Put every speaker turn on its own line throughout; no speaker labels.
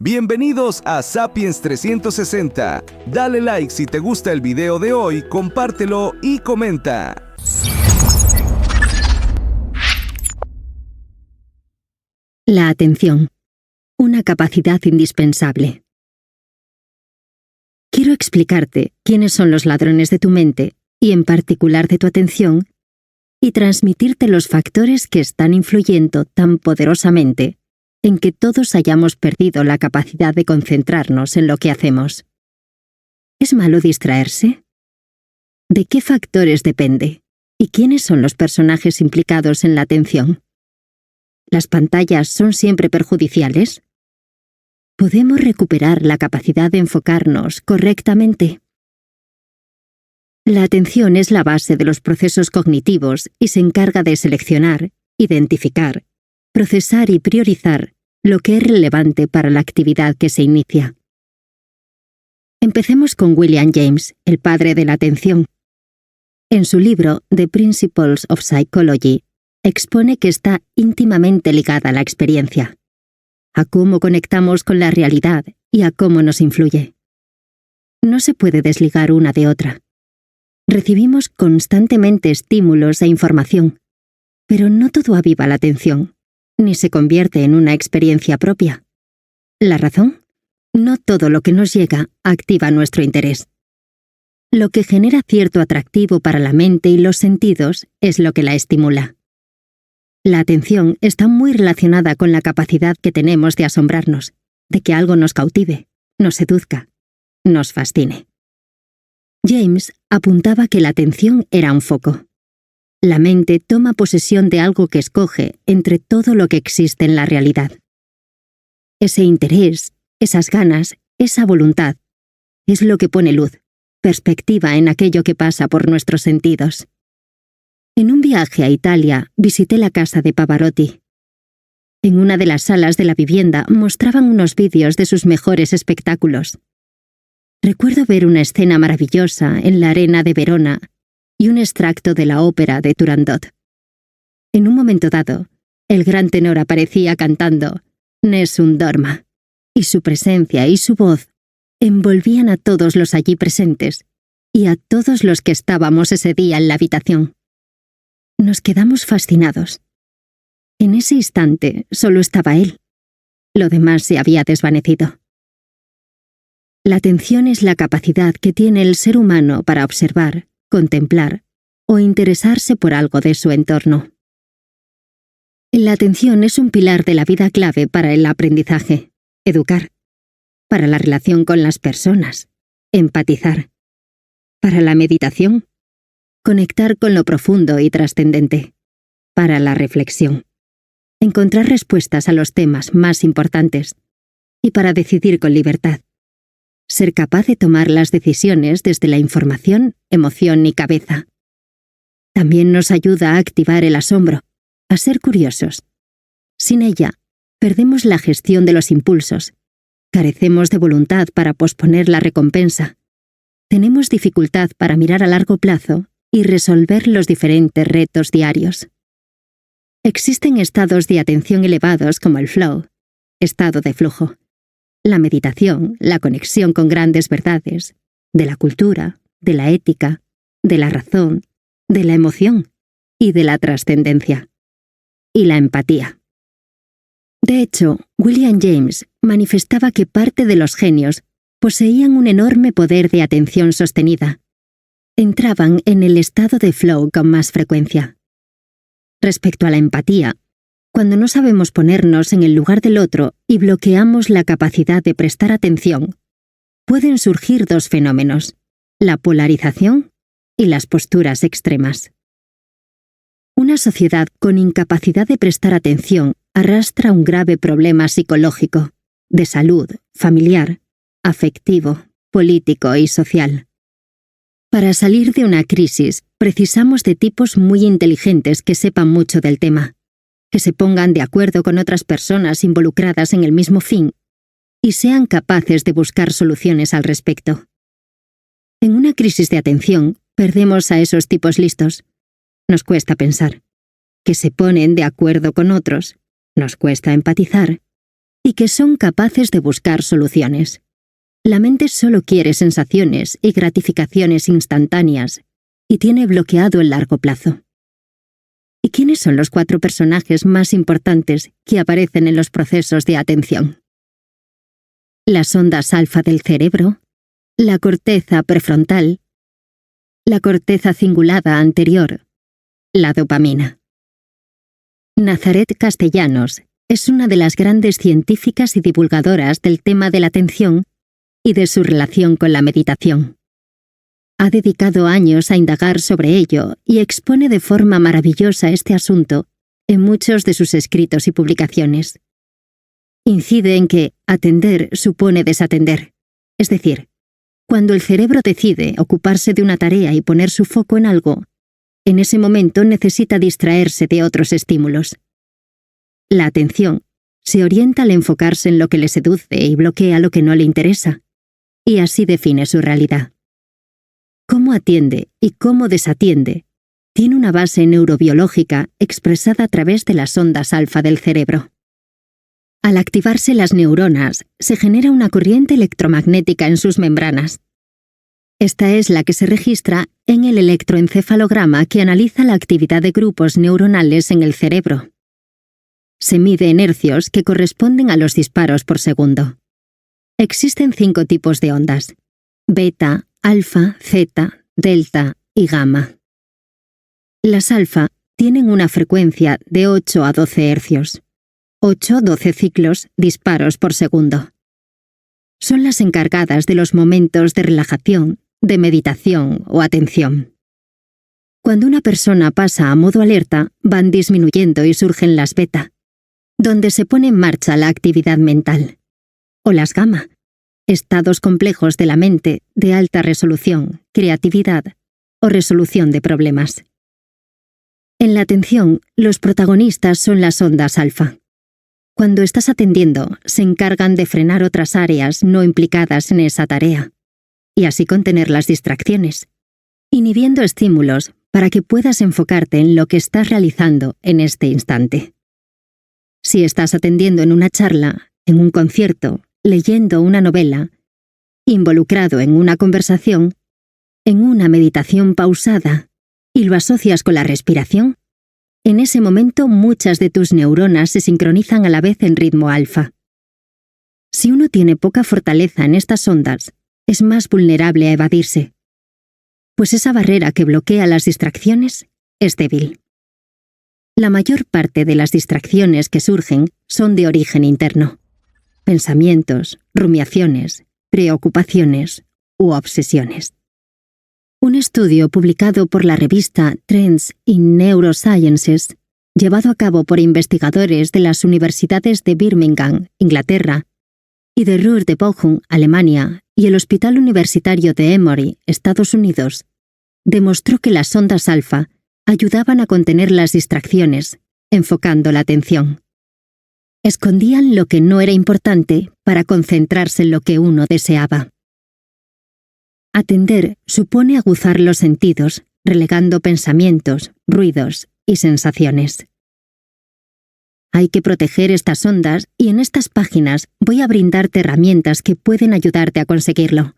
Bienvenidos a Sapiens 360. Dale like si te gusta el video de hoy, compártelo y comenta.
La atención, una capacidad indispensable. Quiero explicarte quiénes son los ladrones de tu mente y en particular de tu atención, y transmitirte los factores que están influyendo tan poderosamente en que todos hayamos perdido la capacidad de concentrarnos en lo que hacemos. ¿Es malo distraerse? ¿De qué factores depende? ¿Y quiénes son los personajes implicados en la atención? ¿Las pantallas son siempre perjudiciales? ¿Podemos recuperar la capacidad de enfocarnos correctamente? La atención es la base de los procesos cognitivos y se encarga de seleccionar, identificar, procesar y priorizar lo que es relevante para la actividad que se inicia. Empecemos con William James, el padre de la atención. En su libro The Principles of Psychology, expone que está íntimamente ligada a la experiencia, a cómo conectamos con la realidad y a cómo nos influye. No se puede desligar una de otra. Recibimos constantemente estímulos e información, pero no todo aviva la atención, ni se convierte en una experiencia propia. ¿La razón? No todo lo que nos llega activa nuestro interés. Lo que genera cierto atractivo para la mente y los sentidos es lo que la estimula. La atención está muy relacionada con la capacidad que tenemos de asombrarnos, de que algo nos cautive, nos seduzca, nos fascine. James apuntaba que la atención era un foco. La mente toma posesión de algo que escoge entre todo lo que existe en la realidad. Ese interés, esas ganas, esa voluntad, es lo que pone luz, perspectiva en aquello que pasa por nuestros sentidos. En un viaje a Italia visité la casa de Pavarotti. En una de las salas de la vivienda mostraban unos vídeos de sus mejores espectáculos. Recuerdo ver una escena maravillosa en la arena de Verona y un extracto de la ópera de Turandot. En un momento dado, el gran tenor aparecía cantando Nessun dorma, y su presencia y su voz envolvían a todos los allí presentes y a todos los que estábamos ese día en la habitación. Nos quedamos fascinados. En ese instante solo estaba él. Lo demás se había desvanecido. La atención es la capacidad que tiene el ser humano para observar, contemplar o interesarse por algo de su entorno. La atención es un pilar de la vida clave para el aprendizaje, educar, para la relación con las personas, empatizar, para la meditación, conectar con lo profundo y trascendente, para la reflexión, encontrar respuestas a los temas más importantes y para decidir con libertad. Ser capaz de tomar las decisiones desde la información, emoción y cabeza. También nos ayuda a activar el asombro, a ser curiosos. Sin ella, perdemos la gestión de los impulsos, carecemos de voluntad para posponer la recompensa, tenemos dificultad para mirar a largo plazo y resolver los diferentes retos diarios. Existen estados de atención elevados como el flow, estado de flujo. La meditación, la conexión con grandes verdades, de la cultura, de la ética, de la razón, de la emoción y de la trascendencia. Y la empatía. De hecho, William James manifestaba que parte de los genios poseían un enorme poder de atención sostenida. Entraban en el estado de flow con más frecuencia. Respecto a la empatía, cuando no sabemos ponernos en el lugar del otro y bloqueamos la capacidad de prestar atención, pueden surgir dos fenómenos, la polarización y las posturas extremas. Una sociedad con incapacidad de prestar atención arrastra un grave problema psicológico, de salud, familiar, afectivo, político y social. Para salir de una crisis, precisamos de tipos muy inteligentes que sepan mucho del tema, que se pongan de acuerdo con otras personas involucradas en el mismo fin y sean capaces de buscar soluciones al respecto. En una crisis de atención, perdemos a esos tipos listos. Nos cuesta pensar. Que se ponen de acuerdo con otros. Nos cuesta empatizar. y que son capaces de buscar soluciones. La mente solo quiere sensaciones y gratificaciones instantáneas y tiene bloqueado el largo plazo. ¿Y quiénes son los 4 personajes más importantes que aparecen en los procesos de atención? Las ondas alfa del cerebro, la corteza prefrontal, la corteza cingulada anterior, la dopamina. Nazaret Castellanos es una de las grandes científicas y divulgadoras del tema de la atención y de su relación con la meditación. Ha dedicado años a indagar sobre ello y expone de forma maravillosa este asunto en muchos de sus escritos y publicaciones. Incide en que atender supone desatender, es decir, cuando el cerebro decide ocuparse de una tarea y poner su foco en algo, en ese momento necesita distraerse de otros estímulos. La atención se orienta al enfocarse en lo que le seduce y bloquea lo que no le interesa, y así define su realidad. Cómo atiende y cómo desatiende tiene una base neurobiológica expresada a través de las ondas alfa del cerebro. Al activarse las neuronas, se genera una corriente electromagnética en sus membranas. Esta es la que se registra en el electroencefalograma que analiza la actividad de grupos neuronales en el cerebro. Se mide en hercios que corresponden a los disparos por segundo. Existen 5 tipos de ondas: beta, alfa, zeta, delta y gamma. Las alfa tienen una frecuencia de 8 a 12 hercios, 8-12 ciclos disparos por segundo. Son las encargadas de los momentos de relajación, de meditación o atención. Cuando una persona pasa a modo alerta, van disminuyendo y surgen las beta, donde se pone en marcha la actividad mental, o las gamma, estados complejos de la mente de alta resolución, creatividad o resolución de problemas. En la atención, los protagonistas son las ondas alfa. Cuando estás atendiendo, se encargan de frenar otras áreas no implicadas en esa tarea, y así contener las distracciones, inhibiendo estímulos para que puedas enfocarte en lo que estás realizando en este instante. Si estás atendiendo en una charla, en un concierto, leyendo una novela, involucrado en una conversación, en una meditación pausada, y lo asocias con la respiración, en ese momento muchas de tus neuronas se sincronizan a la vez en ritmo alfa. Si uno tiene poca fortaleza en estas ondas, es más vulnerable a evadirse, pues esa barrera que bloquea las distracciones es débil. La mayor parte de las distracciones que surgen son de origen interno: pensamientos, rumiaciones, preocupaciones u obsesiones. Un estudio publicado por la revista Trends in Neurosciences, llevado a cabo por investigadores de las universidades de Birmingham, Inglaterra, y de Ruhr de Bochum, Alemania, y el Hospital Universitario de Emory, Estados Unidos, demostró que las ondas alfa ayudaban a contener las distracciones, enfocando la atención. Escondían lo que no era importante para concentrarse en lo que uno deseaba. Atender supone aguzar los sentidos, relegando pensamientos, ruidos y sensaciones. Hay que proteger estas ondas y en estas páginas voy a brindarte herramientas que pueden ayudarte a conseguirlo.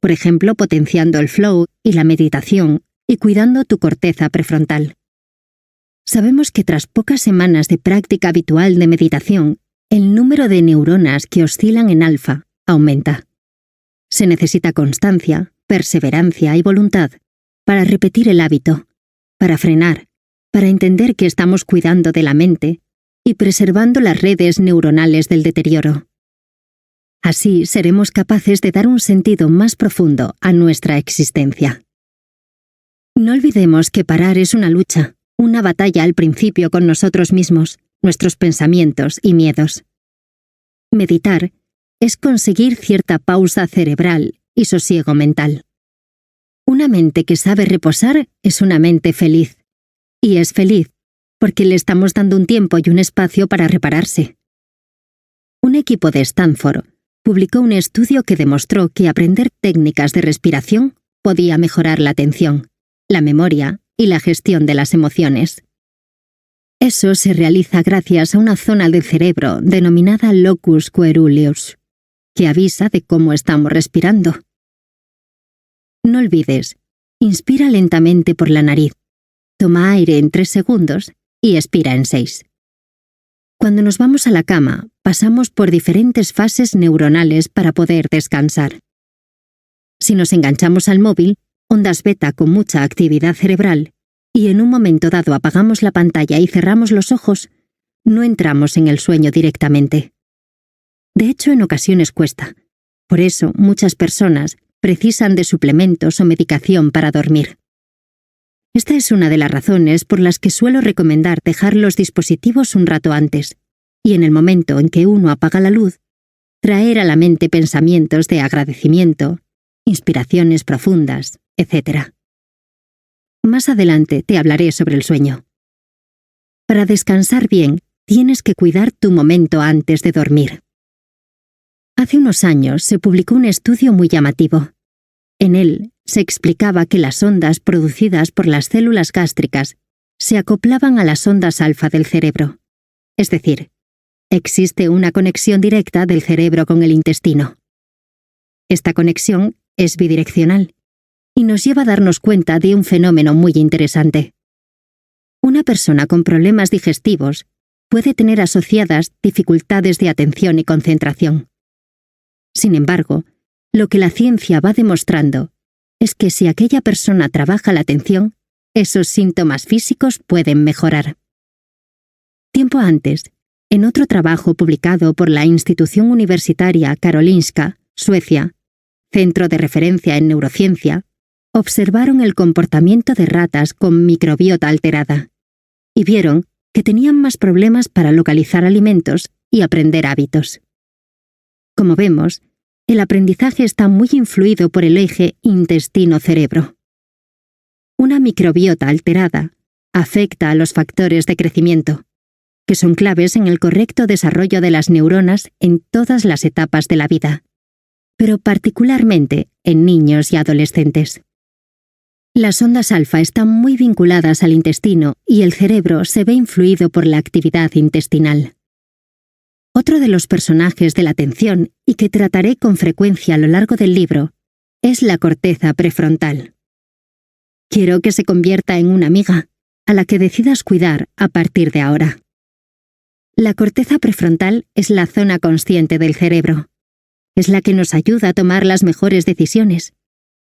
Por ejemplo, potenciando el flow y la meditación y cuidando tu corteza prefrontal. Sabemos que tras pocas semanas de práctica habitual de meditación, el número de neuronas que oscilan en alfa aumenta. Se necesita constancia, perseverancia y voluntad para repetir el hábito, para frenar, para entender que estamos cuidando de la mente y preservando las redes neuronales del deterioro. Así seremos capaces de dar un sentido más profundo a nuestra existencia. No olvidemos que parar es una lucha, una batalla al principio con nosotros mismos, nuestros pensamientos y miedos. Meditar es conseguir cierta pausa cerebral y sosiego mental. Una mente que sabe reposar es una mente feliz. Y es feliz porque le estamos dando un tiempo y un espacio para repararse. Un equipo de Stanford publicó un estudio que demostró que aprender técnicas de respiración podía mejorar la atención, la memoria y la gestión de las emociones. Eso se realiza gracias a una zona del cerebro denominada locus coeruleus, que avisa de cómo estamos respirando. No olvides, inspira lentamente por la nariz, toma aire en 3 segundos y expira en 6. Cuando nos vamos a la cama, pasamos por diferentes fases neuronales para poder descansar. Si nos enganchamos al móvil, ondas beta con mucha actividad cerebral, y en un momento dado apagamos la pantalla y cerramos los ojos, no entramos en el sueño directamente. De hecho, en ocasiones cuesta. Por eso, muchas personas precisan de suplementos o medicación para dormir. Esta es una de las razones por las que suelo recomendar dejar los dispositivos un rato antes, y en el momento en que uno apaga la luz, traer a la mente pensamientos de agradecimiento, inspiraciones profundas, etc. Más adelante te hablaré sobre el sueño. Para descansar bien, tienes que cuidar tu momento antes de dormir. Hace unos años se publicó un estudio muy llamativo. En él se explicaba que las ondas producidas por las células gástricas se acoplaban a las ondas alfa del cerebro. Es decir, existe una conexión directa del cerebro con el intestino. Esta conexión es bidireccional y nos lleva a darnos cuenta de un fenómeno muy interesante. Una persona con problemas digestivos puede tener asociadas dificultades de atención y concentración. Sin embargo, lo que la ciencia va demostrando es que si aquella persona trabaja la atención, esos síntomas físicos pueden mejorar. Tiempo antes, en otro trabajo publicado por la institución universitaria Karolinska, Suecia, Centro de Referencia en Neurociencia, observaron el comportamiento de ratas con microbiota alterada y vieron que tenían más problemas para localizar alimentos y aprender hábitos. Como vemos, el aprendizaje está muy influido por el eje intestino-cerebro. Una microbiota alterada afecta a los factores de crecimiento, que son claves en el correcto desarrollo de las neuronas en todas las etapas de la vida, pero particularmente en niños y adolescentes. Las ondas alfa están muy vinculadas al intestino y el cerebro se ve influido por la actividad intestinal. Otro de los personajes de la atención, y que trataré con frecuencia a lo largo del libro, es la corteza prefrontal. Quiero que se convierta en una amiga, a la que decidas cuidar a partir de ahora. La corteza prefrontal es la zona consciente del cerebro. Es la que nos ayuda a tomar las mejores decisiones,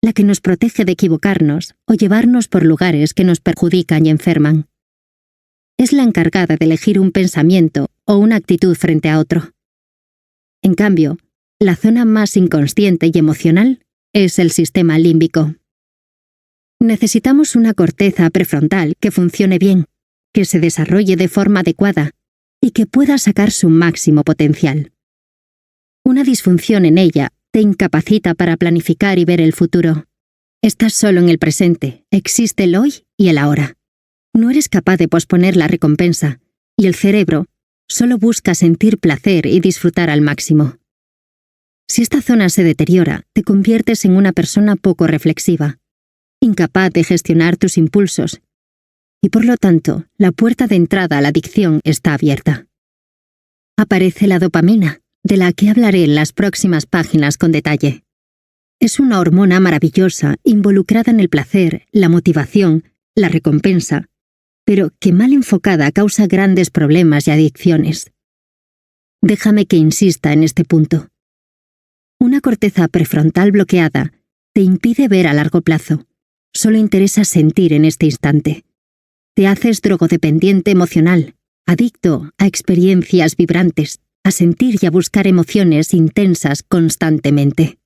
la que nos protege de equivocarnos o llevarnos por lugares que nos perjudican y enferman. Es la encargada de elegir un pensamiento o una actitud frente a otro. En cambio, la zona más inconsciente y emocional es el sistema límbico. Necesitamos una corteza prefrontal que funcione bien, que se desarrolle de forma adecuada y que pueda sacar su máximo potencial. Una disfunción en ella te incapacita para planificar y ver el futuro. Estás solo en el presente, existe el hoy y el ahora. No eres capaz de posponer la recompensa, y el cerebro solo busca sentir placer y disfrutar al máximo. Si esta zona se deteriora, te conviertes en una persona poco reflexiva, incapaz de gestionar tus impulsos, y por lo tanto, la puerta de entrada a la adicción está abierta. Aparece la dopamina, de la que hablaré en las próximas páginas con detalle. Es una hormona maravillosa involucrada en el placer, la motivación, la recompensa, pero que mal enfocada causa grandes problemas y adicciones. Déjame que insista en este punto. Una corteza prefrontal bloqueada te impide ver a largo plazo. Solo interesa sentir en este instante. Te haces drogodependiente emocional, adicto a experiencias vibrantes, a sentir y a buscar emociones intensas constantemente.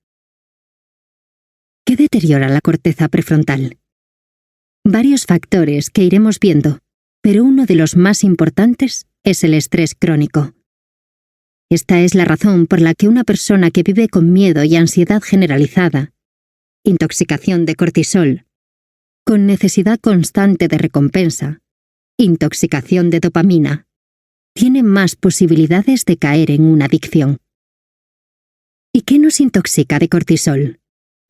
¿Qué deteriora la corteza prefrontal? Varios factores que iremos viendo, pero uno de los más importantes es el estrés crónico. Esta es la razón por la que una persona que vive con miedo y ansiedad generalizada, intoxicación de cortisol, con necesidad constante de recompensa, intoxicación de dopamina, tiene más posibilidades de caer en una adicción. ¿Y qué nos intoxica de cortisol?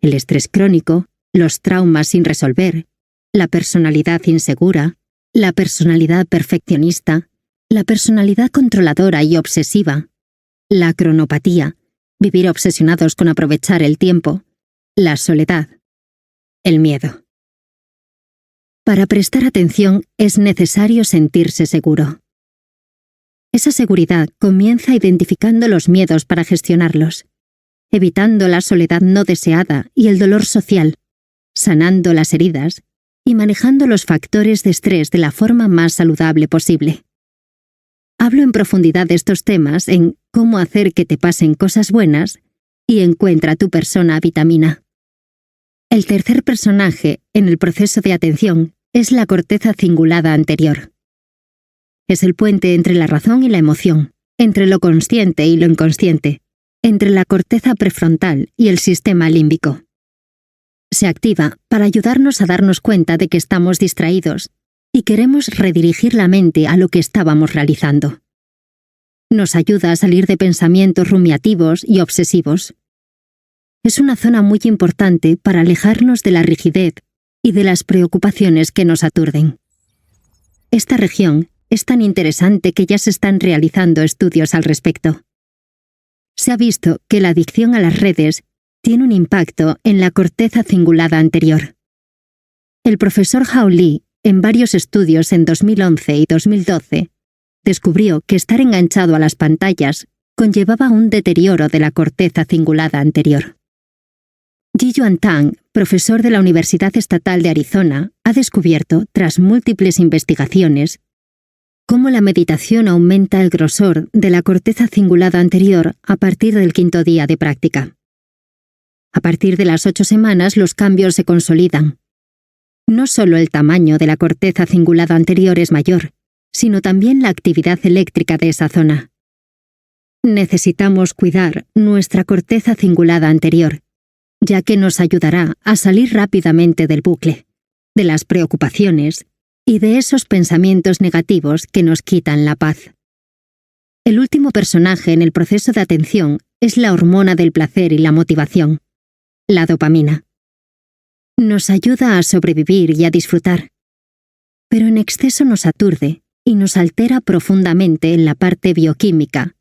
El estrés crónico, los traumas sin resolver, la personalidad insegura, la personalidad perfeccionista, la personalidad controladora y obsesiva, la cronopatía, vivir obsesionados con aprovechar el tiempo, la soledad, el miedo. Para prestar atención es necesario sentirse seguro. Esa seguridad comienza identificando los miedos para gestionarlos, evitando la soledad no deseada y el dolor social, sanando las heridas y manejando los factores de estrés de la forma más saludable posible. Hablo en profundidad de estos temas en Cómo hacer que te pasen cosas buenas y Encuentra tu persona vitamina. El tercer personaje en el proceso de atención es la corteza cingulada anterior. Es el puente entre la razón y la emoción, entre lo consciente y lo inconsciente, entre la corteza prefrontal y el sistema límbico. Se activa para ayudarnos a darnos cuenta de que estamos distraídos y queremos redirigir la mente a lo que estábamos realizando. Nos ayuda a salir de pensamientos rumiativos y obsesivos. Es una zona muy importante para alejarnos de la rigidez y de las preocupaciones que nos aturden. Esta región es tan interesante que ya se están realizando estudios al respecto. Se ha visto que la adicción a las redes tiene un impacto en la corteza cingulada anterior. El profesor Hao Li, en varios estudios en 2011 y 2012, descubrió que estar enganchado a las pantallas conllevaba un deterioro de la corteza cingulada anterior. Ji-Yuan Tang, profesor de la Universidad Estatal de Arizona, ha descubierto, tras múltiples investigaciones, cómo la meditación aumenta el grosor de la corteza cingulada anterior a partir del 5.º día de práctica. A partir de las 8 semanas los cambios se consolidan. No solo el tamaño de la corteza cingulada anterior es mayor, sino también la actividad eléctrica de esa zona. Necesitamos cuidar nuestra corteza cingulada anterior, ya que nos ayudará a salir rápidamente del bucle, de las preocupaciones y de esos pensamientos negativos que nos quitan la paz. El último personaje en el proceso de atención es la hormona del placer y la motivación, la dopamina. Nos ayuda a sobrevivir y a disfrutar, pero en exceso nos aturde y nos altera profundamente en la parte bioquímica,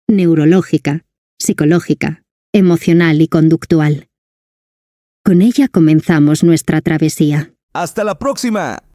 neurológica, psicológica, emocional y conductual. Con ella comenzamos nuestra travesía.
¡Hasta la próxima!